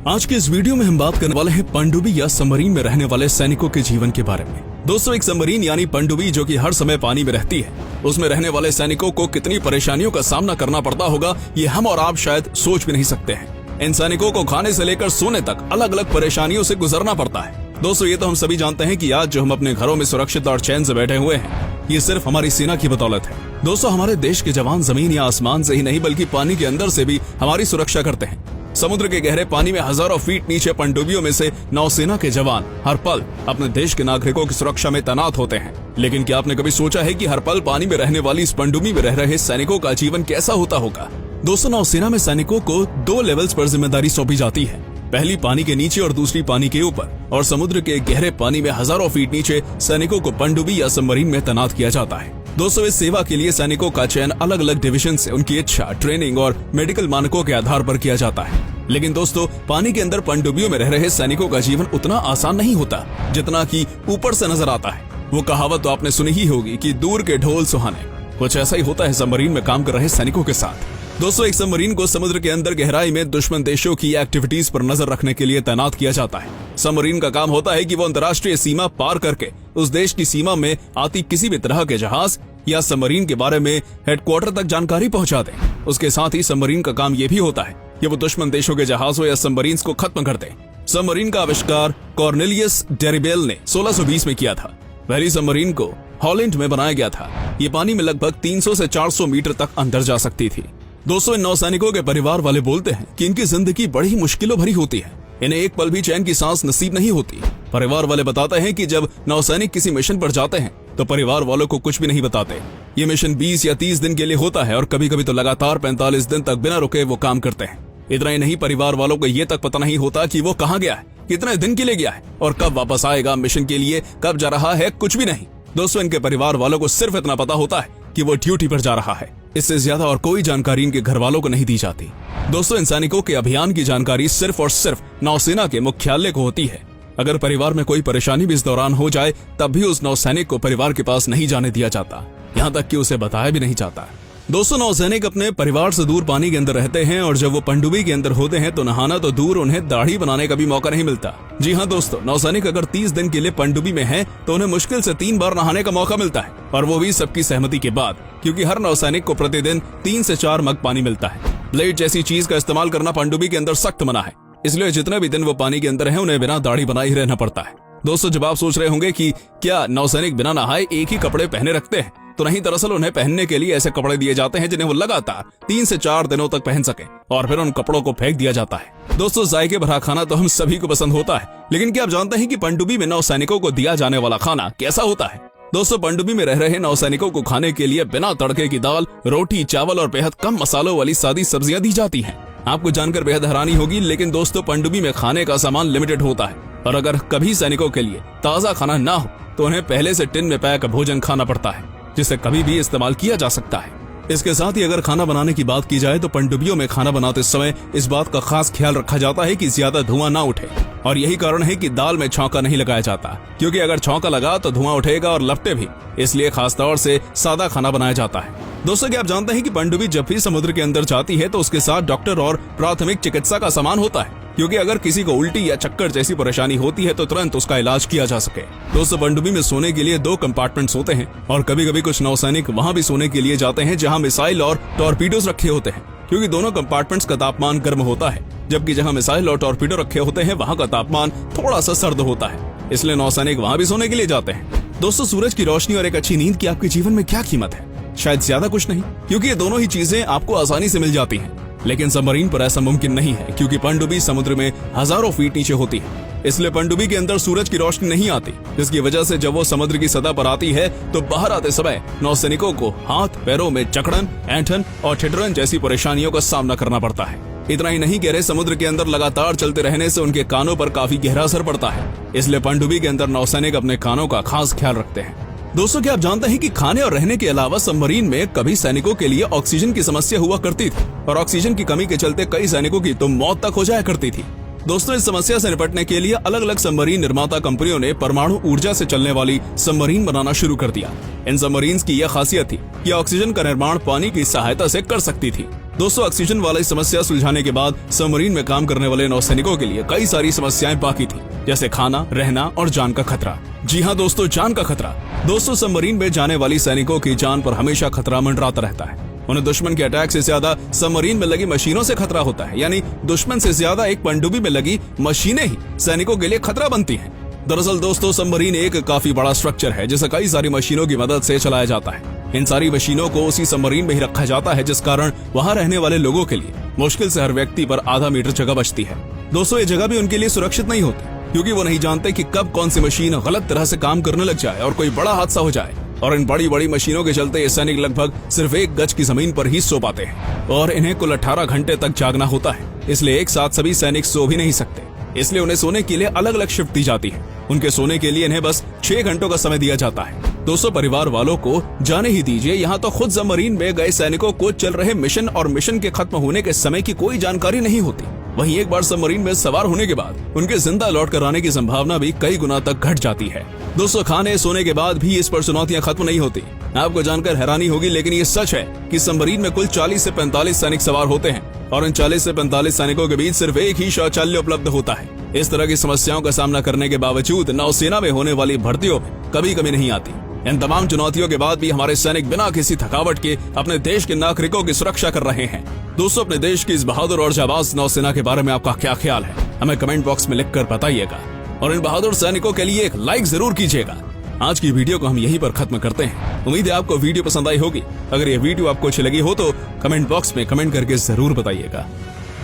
आज के इस वीडियो में हम बात करने वाले हैं पनडुब्बी या सबमरीन में रहने वाले सैनिकों के जीवन के बारे में। दोस्तों, एक सबमरीन यानी पनडुब्बी जो कि हर समय पानी में रहती है, उसमें रहने वाले सैनिकों को कितनी परेशानियों का सामना करना पड़ता होगा ये हम और आप शायद सोच भी नहीं सकते हैं। इन सैनिकों को खाने से लेकर सोने तक अलग अलग परेशानियों से गुजरना पड़ता है। दोस्तों, ये तो हम सभी जानते हैं कि आज जो हम अपने घरों में सुरक्षित और चैन से बैठे हुए हैं, ये सिर्फ हमारी सेना की बदौलत है। दोस्तों, हमारे देश के जवान जमीन या आसमान से ही नहीं बल्कि पानी के अंदर से भी हमारी सुरक्षा करते हैं। समुद्र के गहरे पानी में हजारों फीट नीचे पनडुब्बियों में से नौसेना के जवान हर पल अपने देश के नागरिकों की सुरक्षा में तैनात होते हैं। लेकिन क्या आपने कभी सोचा है कि हर पल पानी में रहने वाली इस पनडुब्बी में रह रहे सैनिकों का जीवन कैसा होता होगा? दोस्तों, नौसेना में सैनिकों को 2 लेवल्स पर जिम्मेदारी सौंपी जाती है। पहली पानी के नीचे और दूसरी पानी के ऊपर, और समुद्र के गहरे पानी में हजारों फीट नीचे सैनिकों को पनडुब्बी या सबमरीन में तैनात किया जाता है। दोस्तों, इस सेवा के लिए सैनिकों का चयन अलग अलग डिवीजन से उनकी इच्छा, ट्रेनिंग और मेडिकल मानकों के आधार पर किया जाता है। लेकिन दोस्तों, पानी के अंदर पनडुब्बियों में रह रहे सैनिकों का जीवन उतना आसान नहीं होता जितना कि ऊपर से नजर आता है। वो कहावत तो आपने सुनी ही होगी कि दूर के ढोल सुहाने। कुछ ऐसा ही होता है सबमरीन में काम कर रहे सैनिकों के साथ। दोस्तों, एक सबमरीन को समुद्र के अंदर गहराई में दुश्मन देशों की एक्टिविटीज पर नजर रखने के लिए तैनात किया जाता है। सबमरीन का काम होता है कि वो अंतर्राष्ट्रीय सीमा पार करके उस देश की सीमा में आती किसी भी तरह के जहाज या सबमरीन के बारे में हेडक्वार्टर तक जानकारी पहुंचा दे। उसके साथ ही सबमरीन का काम ये भी होता है कि वो दुश्मन देशों के जहाजों या सबमरीन्स को खत्म कर दे। सबमरीन का आविष्कार कॉर्नेलियस डेरिबेल ने 1620 में किया था। पहली सबमरीन को हॉलैंड में बनाया गया था। ये पानी में लगभग 300 से 400 मीटर तक अंदर जा सकती थी। दोस्तों, इन नौसैनिकों के परिवार वाले बोलते हैं कि इनकी जिंदगी बड़ी मुश्किलों भरी होती है। इन्हें एक पल भी चैन की सांस नसीब नहीं होती। परिवार वाले बताते हैं कि जब नौसैनिक किसी मिशन पर जाते हैं तो परिवार वालों को कुछ भी नहीं बताते। ये मिशन 20 या 30 दिन के लिए होता है और कभी कभी तो लगातार 45 दिन तक बिना रुके वो काम करते हैं। इतना ही नहीं, परिवार वालों को ये तक पता नहीं होता कि वो कहाँ गया है, कितने दिन के लिए गया है और कब वापस आएगा, मिशन के लिए कब जा रहा है, कुछ भी नहीं। दोस्तों, इनके परिवार वालों को सिर्फ इतना पता होता है कि वो ड्यूटी पर जा रहा है। इससे ज्यादा और कोई जानकारी इनके घर वालों को नहीं दी जाती। दोस्तों, इन सैनिकों के अभियान की जानकारी सिर्फ और सिर्फ नौसेना के मुख्यालय को होती है। अगर परिवार में कोई परेशानी भी इस दौरान हो जाए तब भी उस नौसैनिक को परिवार के पास नहीं जाने दिया जाता, यहाँ तक कि उसे बताया भी नहीं जाता। दोस्तों, नौसैनिक अपने परिवार से दूर पानी के अंदर रहते हैं और जब वो पनडुब्बी के अंदर होते हैं तो नहाना तो दूर, उन्हें दाढ़ी बनाने का भी मौका नहीं मिलता। जी हाँ दोस्तों, नौसैनिक अगर 30 दिन के लिए पनडुब्बी में है तो उन्हें मुश्किल से 3 बार नहाने का मौका मिलता है, और वो भी सबकी सहमति के बाद, क्योंकि हर नौसैनिक को प्रतिदिन 3 से 4 मग पानी मिलता है। ब्लेड जैसी चीज का इस्तेमाल करना पनडुब्बी के अंदर सख्त मना है, इसलिए जितने भी दिन वो पानी के अंदर है उन्हें बिना दाढ़ी बनाए ही रहना पड़ता है। दोस्तों, जब आप सोच रहे होंगे कि क्या नौसैनिक बिना नहाए एक ही कपड़े पहने रखते हैं, तो नहीं, दरअसल उन्हें पहनने के लिए ऐसे कपड़े दिए जाते हैं जिन्हें वो लगातार 3 से 4 दिनों तक पहन सके, और फिर उन कपड़ों को फेंक दिया जाता है। दोस्तों, जायके भरा खाना तो हम सभी को पसंद होता है, लेकिन क्या आप जानते हैं कि पनडुब्बी में नौसैनिकों को दिया जाने वाला खाना कैसा होता है? दोस्तों, पनडुब्बी में रह रहे नौसैनिकों को खाने के लिए बिना तड़के की दाल, रोटी, चावल और बेहद कम मसालों वाली सादी सब्जियां दी जाती हैं। आपको जानकर बेहद हैरानी होगी, लेकिन दोस्तों, पनडुब्बी में खाने का सामान लिमिटेड होता है, और अगर कभी सैनिकों के लिए ताज़ा खाना ना हो तो उन्हें पहले से टिन में पैक भोजन खाना पड़ता है, जिसे कभी भी इस्तेमाल किया जा सकता है। इसके साथ ही अगर खाना बनाने की बात की जाए तो पनडुब्बियों में खाना बनाते समय इस बात का खास ख्याल रखा जाता है कि ज्यादा धुआं ना उठे, और यही कारण है कि दाल में छौंका नहीं लगाया जाता, क्योंकि अगर छौंका लगा तो धुआं उठेगा और लपटे भी, इसलिए खास तौर से सादा खाना बनाया जाता है। दोस्तों, क्या आप जानते हैं कि पनडुब्बी जब भी समुद्र के अंदर जाती है तो उसके साथ डॉक्टर और प्राथमिक चिकित्सा का सामान होता है, क्योंकि अगर किसी को उल्टी या चक्कर जैसी परेशानी होती है तो तुरंत उसका इलाज किया जा सके। दोस्तों, पनडुब्बी में सोने के लिए 2 कंपार्टमेंट्स होते हैं, और कभी कभी कुछ नौसैनिक वहां भी सोने के लिए जाते हैं जहां मिसाइल और टॉर्पीडोज रखे होते हैं, क्योंकि दोनों कंपार्टमेंट्स का तापमान गर्म होता है, जबकि जहां मिसाइल और टॉर्पीडो रखे होते हैं वहां का तापमान थोड़ा सा सर्द होता है, इसलिए नौसैनिक वहां भी सोने के लिए जाते हैं। दोस्तों, सूरज की रोशनी और एक अच्छी नींद की आपके जीवन में क्या कीमत है? शायद ज्यादा कुछ नहीं, क्योंकि ये दोनों ही चीजें आपको आसानी से मिल जाती हैं। लेकिन सबमरीन पर ऐसा मुमकिन नहीं है, क्योंकि पनडुब्बी समुद्र में हजारों फीट नीचे होती है, इसलिए पनडुब्बी के अंदर सूरज की रोशनी नहीं आती, जिसकी वजह से जब वो समुद्र की सतह पर आती है तो बाहर आते समय नौसैनिकों को हाथ पैरों में जकड़न, ऐंठन और ठिठुरन जैसी परेशानियों का सामना करना पड़ता है। इतना ही नहीं, गहरे समुद्र के अंदर लगातार चलते रहने से उनके कानों पर काफी गहरा असर पड़ता है, इसलिए पनडुब्बी के अंदर नौसैनिक अपने कानों का खास ख्याल रखते हैं। दोस्तों, क्या आप जानते हैं कि खाने और रहने के अलावा सबमरीन में कभी सैनिकों के लिए ऑक्सीजन की समस्या हुआ करती थी, और ऑक्सीजन की कमी के चलते कई सैनिकों की तो मौत तक हो जाया करती थी। दोस्तों, इस समस्या से निपटने के लिए अलग अलग सबमरीन निर्माता कंपनियों ने परमाणु ऊर्जा से चलने वाली सबमरीन बनाना शुरू कर दिया। इन सबमरीन्स की यह खासियत थी कि ऑक्सीजन का निर्माण पानी की सहायता से कर सकती थी। दोस्तों, ऑक्सीजन वाली समस्या सुलझाने के बाद सबमरीन में काम करने वाले नौसैनिकों के लिए कई सारी समस्याएं बाकी थी, जैसे खाना, रहना और जान का खतरा। जी हाँ दोस्तों, जान का खतरा। दोस्तों, सबमरीन में जाने वाली सैनिकों की जान पर हमेशा खतरा मंडराता रहता है। उन्हें दुश्मन के अटैक से ज्यादा सबमरीन में लगी मशीनों से खतरा होता है, यानी दुश्मन से ज्यादा एक पनडुब्बी में लगी मशीनें ही सैनिकों के लिए खतरा बनती हैं। दरअसल दोस्तों, सबमरीन एक काफी बड़ा स्ट्रक्चर है जिसे कई सारी मशीनों की मदद से चलाया जाता है। इन सारी मशीनों को उसी सबमरीन में ही रखा जाता है, जिस कारण वहाँ रहने वाले लोगों के लिए मुश्किल से हर व्यक्ति पर आधा मीटर जगह बचती है। दोस्तों, ये जगह भी उनके लिए सुरक्षित नहीं होती, क्योंकि वो नहीं जानते कि कब कौन सी मशीन गलत तरह से काम करने लग जाए और कोई बड़ा हादसा हो जाए। और इन बड़ी बड़ी मशीनों के चलते ये सैनिक लगभग सिर्फ 1 गज की जमीन पर ही सो पाते हैं और इन्हें कुल 18 घंटे तक जागना होता है। इसलिए एक साथ सभी सैनिक सो भी नहीं सकते, इसलिए उन्हें सोने के लिए अलग अलग शिफ्ट दी जाती है। उनके सोने के लिए इन्हें बस 6 घंटों का समय दिया जाता है। दोस्तों, परिवार वालों को जाने ही दीजिए, यहाँ तो खुद सबमरीन में गए सैनिकों को चल रहे मिशन और मिशन के खत्म होने के समय की कोई जानकारी नहीं होती। वहीं एक बार सबमरीन में सवार होने के बाद उनके जिंदा लौट कर आने की संभावना भी कई गुना तक घट जाती है। दोस्तों, खाने सोने के बाद भी इस पर चुनौतियां खत्म नहीं होती। आपको जानकर हैरानी होगी, लेकिन ये सच है कि सबमरीन में कुल 40 से 45 सैनिक सवार होते हैं और इन 40 से 45 सैनिकों के बीच सिर्फ एक ही शौचालय उपलब्ध होता है। इस तरह की समस्याओं का सामना करने के बावजूद नौसेना में होने वाली भर्तियों में कभी कमी नहीं आती। इन तमाम चुनौतियों के बाद भी हमारे सैनिक बिना किसी थकावट के अपने देश के नागरिकों की सुरक्षा कर रहे हैं। दोस्तों, अपने देश की इस बहादुर और जाबाज नौसेना के बारे में आपका क्या ख्याल है, हमें कमेंट बॉक्स में लिखकर बताइएगा और इन बहादुर सैनिकों के लिए एक लाइक जरूर कीजिएगा। आज की वीडियो को हम यहीं पर खत्म करते हैं। उम्मीद है आपको वीडियो पसंद आई होगी। अगर ये वीडियो आपको अच्छी लगी हो तो कमेंट बॉक्स में कमेंट करके जरूर बताइएगा।